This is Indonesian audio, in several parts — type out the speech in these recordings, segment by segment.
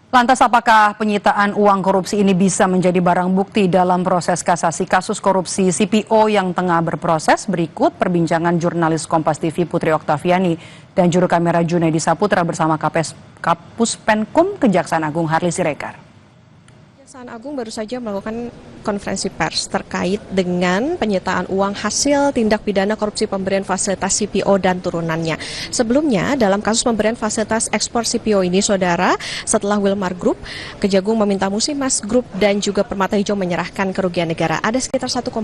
Lantas apakah penyitaan uang korupsi ini bisa menjadi barang bukti dalam proses kasasi kasus korupsi CPO yang tengah berproses? Berikut perbincangan jurnalis Kompas TV Putri Oktaviani dan juru kamera Junaidi Saputra bersama Kapus Penkum Kejaksaan Agung Harli Siregar. Kejaksaan Agung baru saja melakukan konferensi pers terkait dengan penyitaan uang hasil tindak pidana korupsi pemberian fasilitas CPO dan turunannya. Sebelumnya, dalam kasus pemberian fasilitas ekspor CPO ini, saudara, setelah Wilmar Group, Kejagung meminta Musimas Group dan juga Permata Hijau menyerahkan kerugian negara. Ada sekitar 1,3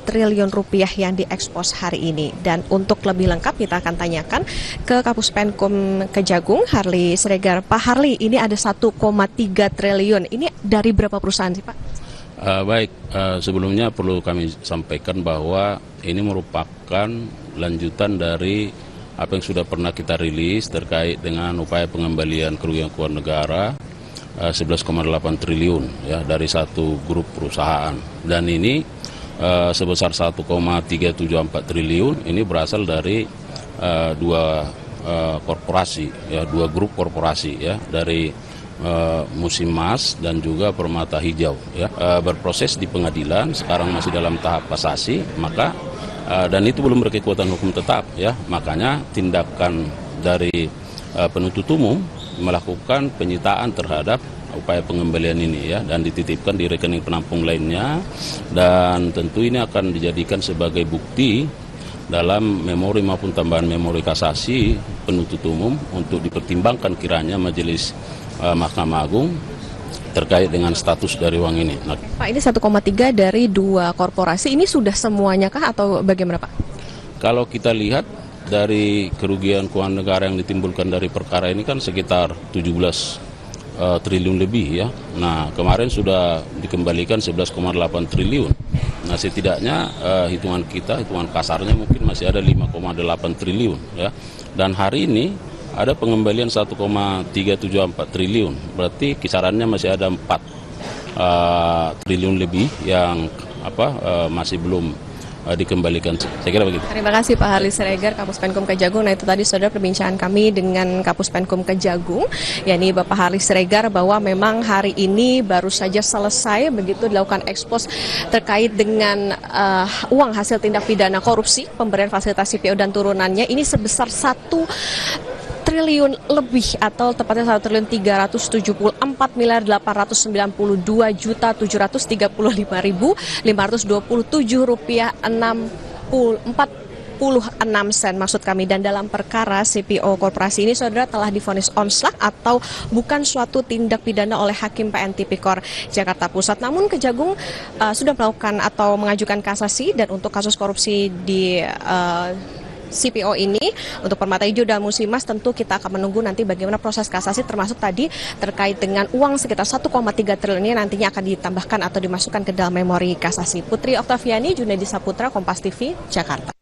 triliun rupiah yang diekspos hari ini. Dan untuk lebih lengkap kita akan tanyakan ke Kapus Penkum Kejagung, Harli Siregar. Pak Harli, ini ada 1,3 triliun. Ini dari berapa perusahaan sih, Pak? Sebelumnya perlu kami sampaikan bahwa ini merupakan lanjutan dari apa yang sudah pernah kita rilis terkait dengan upaya pengembalian kerugian keuangan negara 11,8 triliun ya dari satu grup perusahaan, dan ini sebesar 1,374 triliun ini berasal dari dua korporasi ya, dua grup korporasi ya, dari Musimas dan juga Permata Hijau ya, berproses di pengadilan, sekarang masih dalam tahap kasasi, maka dan itu belum berkekuatan hukum tetap ya, makanya tindakan dari penuntut umum melakukan penyitaan terhadap upaya pengembalian ini ya, dan dititipkan di rekening penampung lainnya, dan tentu ini akan dijadikan sebagai bukti dalam memori maupun tambahan memori kasasi penuntut umum untuk dipertimbangkan kiranya Majelis Mahkamah Agung terkait dengan status dari uang ini. Nah, Pak, ini 1,3 dari dua korporasi, ini sudah semuanya kah atau bagaimana, Pak? Kalau kita lihat dari kerugian keuangan negara yang ditimbulkan dari perkara ini kan sekitar 17 triliun lebih ya. Nah, kemarin sudah dikembalikan 11,8 triliun. Nah, setidaknya hitungan kasarnya mungkin masih ada 5,8 triliun ya. Dan hari ini ada pengembalian 1,374 triliun, berarti kisarannya masih ada 4 triliun lebih yang masih belum dikembalikan. Saya kira begitu. Terima kasih Pak Harli Siregar, Kapus Penkum Kejagung. Nah, itu tadi saudara perbincangan kami dengan Kapus Penkum Kejagung, yakni Bapak Harli Siregar, bahwa memang hari ini baru saja selesai begitu dilakukan ekspos terkait dengan uang hasil tindak pidana korupsi pemberian fasilitas CPO dan turunannya ini sebesar 1 triliun lebih, atau tepatnya 1.374.892.735.527 rupiah 46 sen maksud kami. Dan dalam perkara CPO korporasi ini, saudara, telah divonis onslak atau bukan suatu tindak pidana oleh Hakim PN Tipikor Jakarta Pusat. Namun Kejagung sudah melakukan atau mengajukan kasasi, dan untuk kasus korupsi di CPO ini untuk Permata Hijau dan Musimas tentu kita akan menunggu nanti bagaimana proses kasasi, termasuk tadi terkait dengan uang sekitar 1,3 triliun ini nantinya akan ditambahkan atau dimasukkan ke dalam memori kasasi. Putri Oktaviani, Junaidi Saputra, Kompas TV, Jakarta.